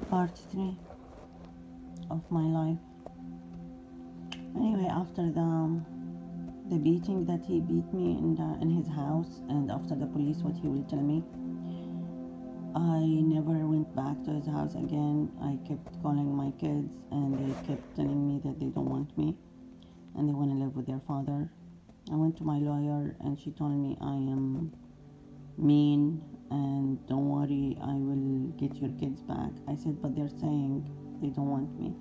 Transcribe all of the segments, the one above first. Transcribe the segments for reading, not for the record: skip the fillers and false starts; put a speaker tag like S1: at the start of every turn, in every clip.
S1: Part 3 of my life. Anyway, after the beating that he beat me in his house, and after the police, what he will tell me, I never went back to his house again. I kept calling my kids, and they kept telling me that they don't want me and they want to live with their father. I went to my lawyer, and she told me I am mean, and don't worry, I will get your kids back. I said, but they're saying they don't want me.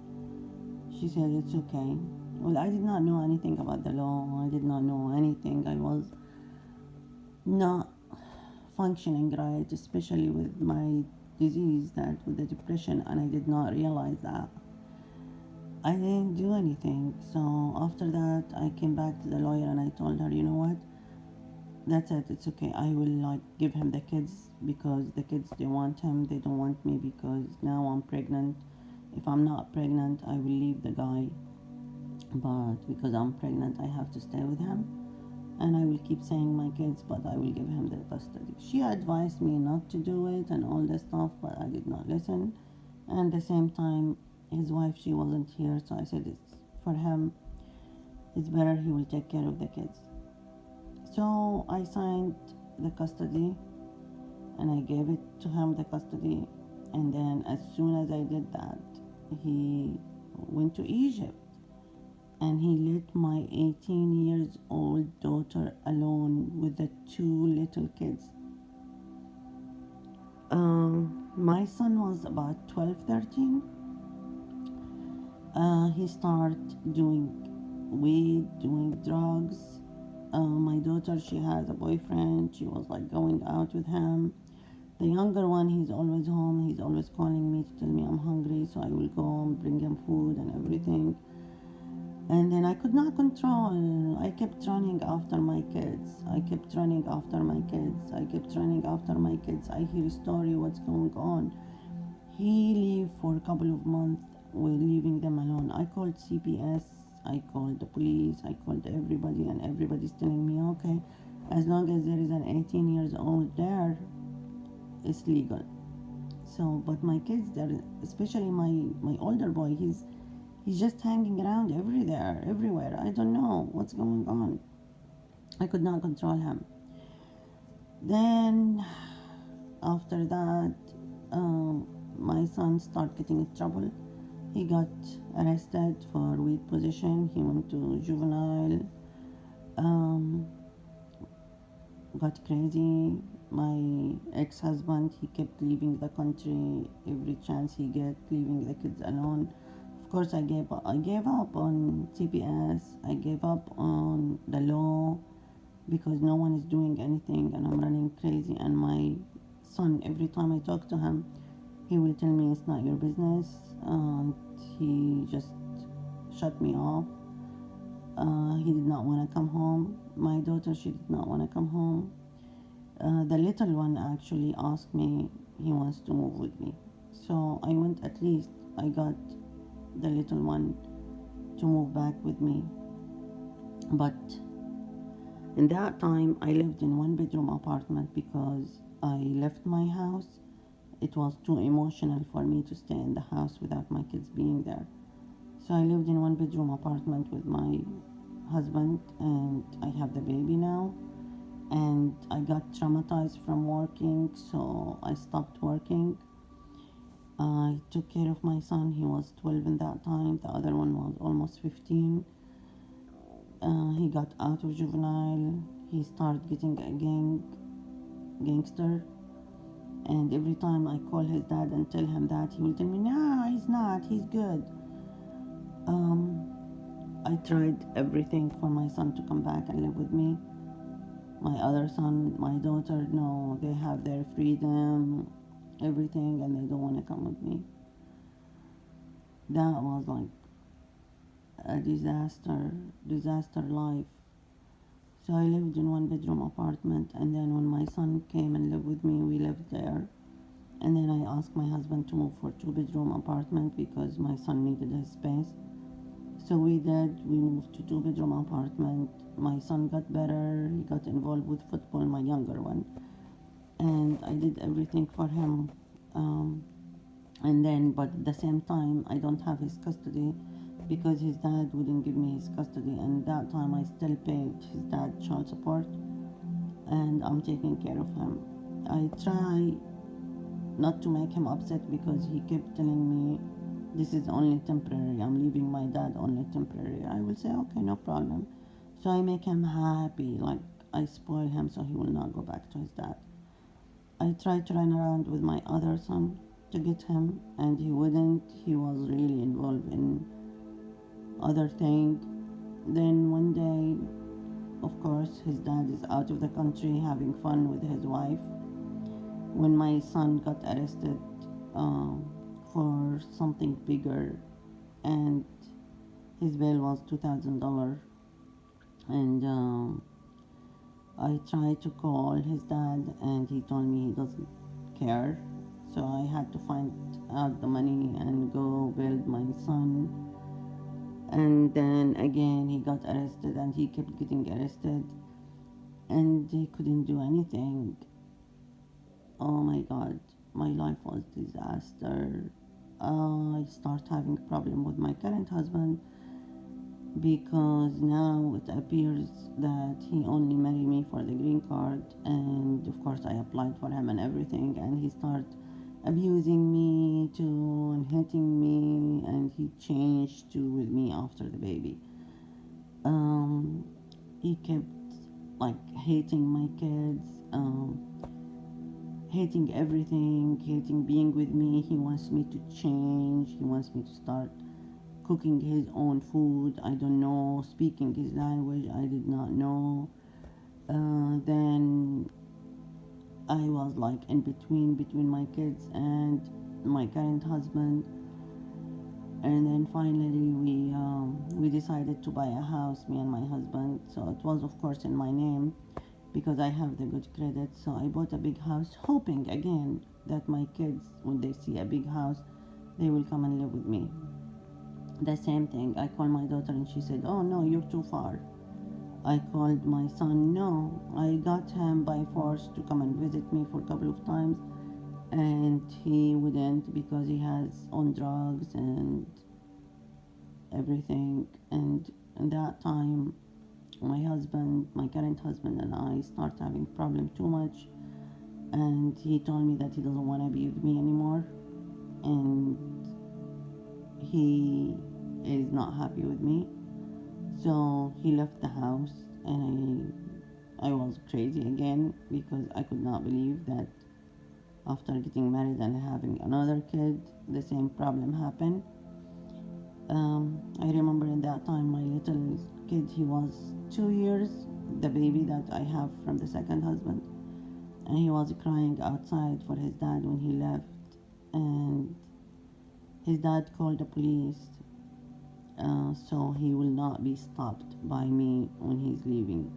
S1: She said, it's okay. Well, I did not know anything about the law. I did not know anything. I was not functioning right, especially with my disease, that with the depression, and I did not realize that. I didn't do anything. So after that, I came back to the lawyer and I told her, you know what? That's it. It's okay. I will like give him the kids because the kids they want him. They don't want me because now I'm pregnant. If I'm not pregnant, I will leave the guy. But because I'm pregnant, I have to stay with him. And I will keep saying my kids, but I will give him the custody. She advised me not to do it and all this stuff, but I did not listen. And at the same time, his wife, she wasn't here, so I said it's for him. It's better he will take care of the kids. So I signed the custody and I gave it to him, the custody. And then as soon as I did that, he went to Egypt and he let my 18 years old daughter alone with the two little kids. My son was about 12, 13. He started doing weed, doing drugs. My daughter, she has a boyfriend. She was like going out with him. The younger one, he's always home. He's always calling me to tell me I'm hungry, so I will go and bring him food and everything. And then I could not control. I kept running after my kids. I kept running after my kids. I kept running after my kids. I hear a story, what's going on. He lived for a couple of months with leaving them alone. I called CPS, I called the police, I called everybody, and everybody's telling me, okay, as long as there is an 18 years old there, it's legal. So, but my kids, they're, especially my older boy, he's just hanging around everywhere. I don't know what's going on. I could not control him. Then after that, my son started getting in trouble. He got arrested for weed possession. He went to juvenile. Um, got crazy. My ex-husband, he kept leaving the country every chance he get, leaving the kids alone. Of course, I gave up on CPS. I gave up on the law because no one is doing anything, and I'm running crazy. And my son, every time I talk to him, he will tell me it's not your business, and he just shut me off. He did not want to come home. My daughter, she did not want to come home. The little one actually asked me, he wants to move with me. So I went, at least I got the little one to move back with me. But in that time, I lived in one bedroom apartment because I left my house. It was too emotional for me to stay in the house without my kids being there. So I lived in one bedroom apartment with my husband, and I have the baby now. And I got traumatized from working, so I stopped working. I took care of my son. He was 12 in that time. The other one was almost 15. He got out of juvenile. He started getting a gangster. And every time I call his dad and tell him that, he will tell me, no, he's not. He's good. I tried everything for my son to come back and live with me. My other son, my daughter, no, they have their freedom, everything, and they don't want to come with me. That was like a disaster life. So I lived in one bedroom apartment, and then when my son came and lived with me, we lived there. And then I asked my husband to move for two bedroom apartment because my son needed his space. So we did. We moved to two bedroom apartment. My son got better. He got involved with football, my younger one, and I did everything for him. And then, but at the same time, I don't have his custody because his dad wouldn't give me his custody, and that time I still paid his dad child support, and I'm taking care of him. I try not to make him upset because he kept telling me this is only temporary, I'm leaving my dad only temporary. I will say okay, no problem. So I make him happy, like I spoil him so he will not go back to his dad. I tried to run around with my other son to get him, and he wouldn't. He was really involved in other thing. Then one day, of course, his dad is out of the country having fun with his wife. When my son got arrested for something bigger, and his bail was $2,000, and I tried to call his dad, and he told me he doesn't care. So I had to find out the money and go build my son. And then again, he got arrested, and he kept getting arrested, and he couldn't do anything. Oh my God, my life was disaster. I start having problem with my current husband because now it appears that he only married me for the green card, and of course I applied for him and everything, and he started abusing me too and hitting me, and he changed too with me after the baby. um, he kept like hating my kids, hating everything, hating being with me. He wants me to change, he wants me to start cooking his own food, I don't know, speaking his language, I did not know. Then I was like in between my kids and my current husband. And then finally we decided to buy a house, me and my husband. So it was of course in my name because I have the good credit. So I bought a big house, hoping again that my kids, when they see a big house, they will come and live with me. The same thing, I called my daughter and she said, oh no, you're too far. I called my son, no. I got him by force to come and visit me for a couple of times, and he wouldn't because he has on drugs and everything. And in that time, my husband, my current husband, and I start having problem too much, and he told me that he doesn't want to be with me anymore, and he is not happy with me. So he left the house, and I was crazy again because I could not believe that after getting married and having another kid, the same problem happened. I remember in that time my little kid, he was 2 years, the baby that I have from the second husband, and he was crying outside for his dad when he left, and his dad called the police, so he will not be stopped by me when he's leaving.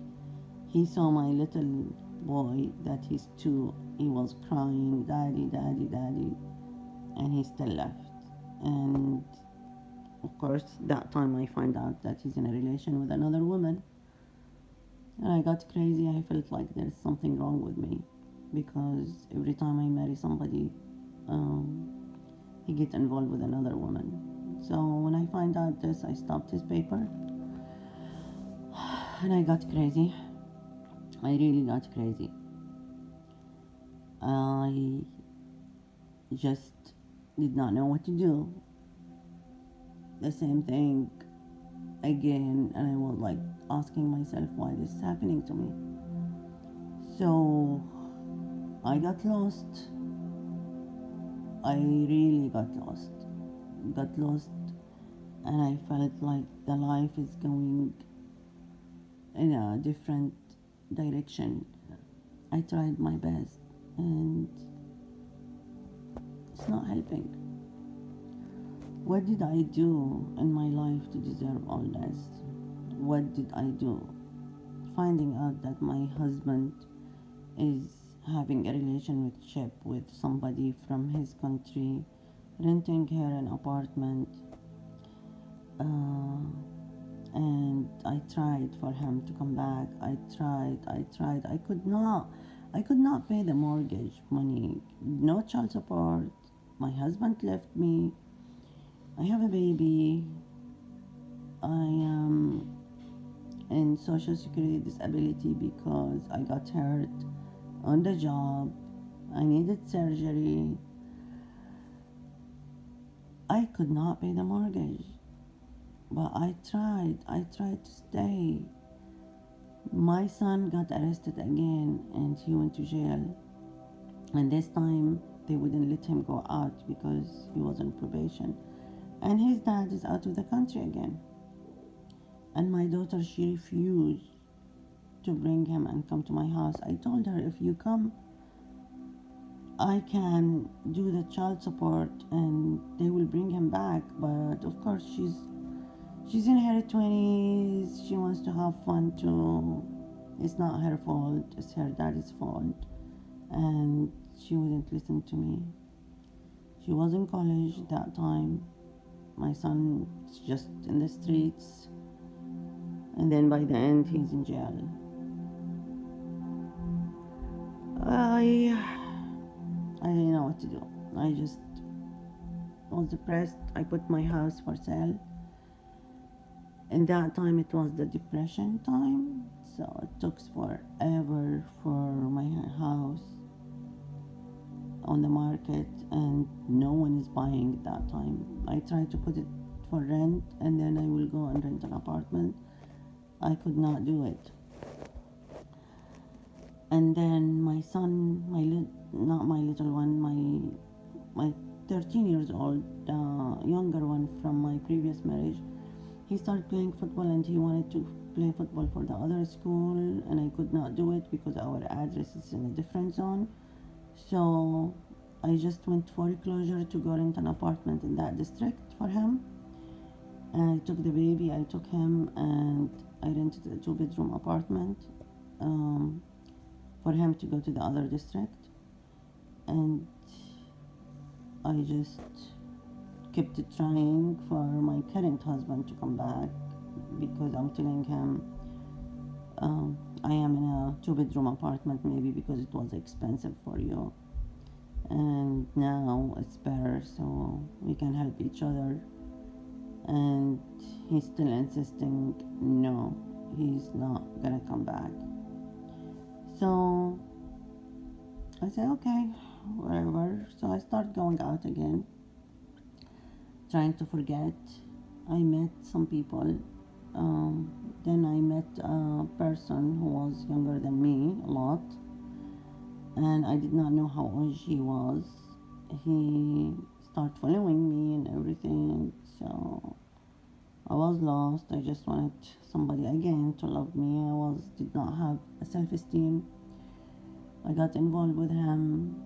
S1: He saw my little boy that he's 2, he was crying, daddy, daddy, daddy, and he still left. And of course, that time I find out that he's in a relation with another woman. And I got crazy. I felt like there's something wrong with me because every time I marry somebody, um, he gets involved with another woman. So when I find out this, I stopped his paper and I got crazy. I really got crazy. I just did not know what to do. The same thing again, and I was like asking myself why this is happening to me. So I got lost. I really got lost. Got lost, and I felt like the life is going in a different direction. I tried my best, and it's not helping. What did I do in my life to deserve all this? What did I do? Finding out that my husband is having a relationship with somebody from his country, renting her an apartment, uh, and I tried for him to come back. I tried. I could not pay the mortgage money. No child support. My husband left me. I have a baby. I am in social security disability because I got hurt on the job. I needed surgery. I could not pay the mortgage, but I tried to stay. My son got arrested again and he went to jail. And this time they wouldn't let him go out because he was on probation. And his dad is out of the country again. And my daughter, she refused to bring him and come to my house. I told her, if you come, I can do the child support and they will bring him back. But of course, she's in her 20s. She wants to have fun too. It's not her fault. It's her daddy's fault. And she wouldn't listen to me. She was in college at that time. My son's just in the streets. And then by the end, he's in jail. I didn't know what to do. I just was depressed. I put my house for sale. In that time, it was the depression time. So it took forever for my house on the market and no one is buying at that time. I tried to put it for rent and then I will go and rent an apartment. I could not do it. And then my son, not my little one, my 13 years old, younger one from my previous marriage, he started playing football and he wanted to play football for the other school and I could not do it because our address is in a different zone. So I just went foreclosure to go rent an apartment in that district for him. And I took the baby, I took him and I rented a 2-bedroom apartment for him to go to the other district. And I just kept trying for my current husband to come back because I'm telling him I am in a 2-bedroom apartment maybe because it was expensive for you and now it's better so we can help each other. And he's still insisting no, he's not gonna come back. So I said okay, whatever. So I start going out again, trying to forget. I met some people. Then I met a person who was younger than me a lot, and I did not know how old she was. He started following me and everything, so I was lost. I just wanted somebody again to love me. Did not have a self-esteem. I got involved with him,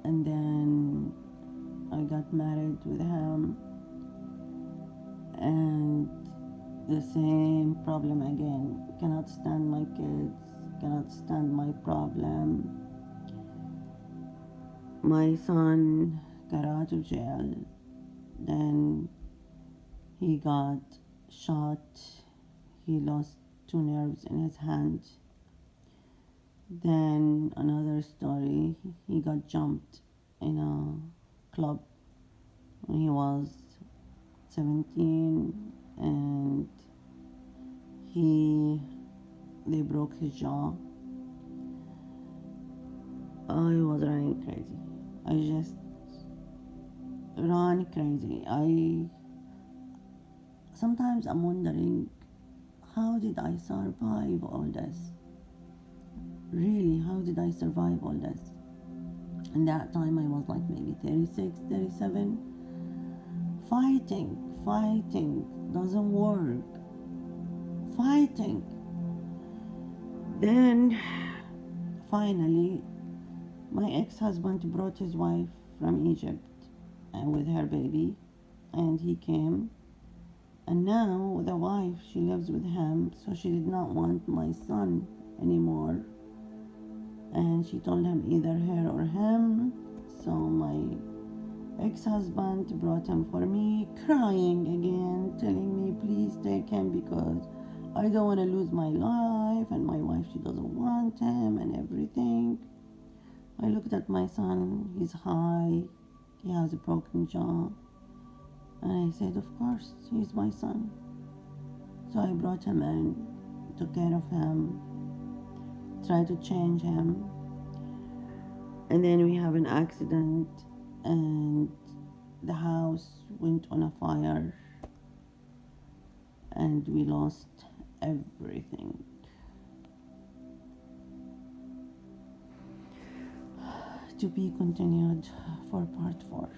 S1: and then I got married with him, and the same problem again. Cannot stand my kids, cannot stand my problem. My son got out of jail, then he got shot, he lost 2 nerves in his hand. Then another story, he got jumped in a club when he was 17 and they broke his jaw. I was running crazy. I just ran crazy. Sometimes I'm wondering, how did I survive all this? Really, how did I survive all this? And that time I was like maybe 36, 37. Fighting doesn't work. Fighting. Then finally my ex-husband brought his wife from Egypt with her baby, and he came, and now the wife, she lives with him, so she did not want my son anymore, and she told him either her or him. So my ex-husband brought him for me, crying again, telling me please take him because I don't want to lose my life, and my wife, she doesn't want him and everything. I looked at my son, he's high, he has a broken jaw. And I said, of course, he's my son. So I brought him in, took care of him, tried to change him. And then we have an accident, and the house went on a fire, and we lost everything. To be continued for part 4.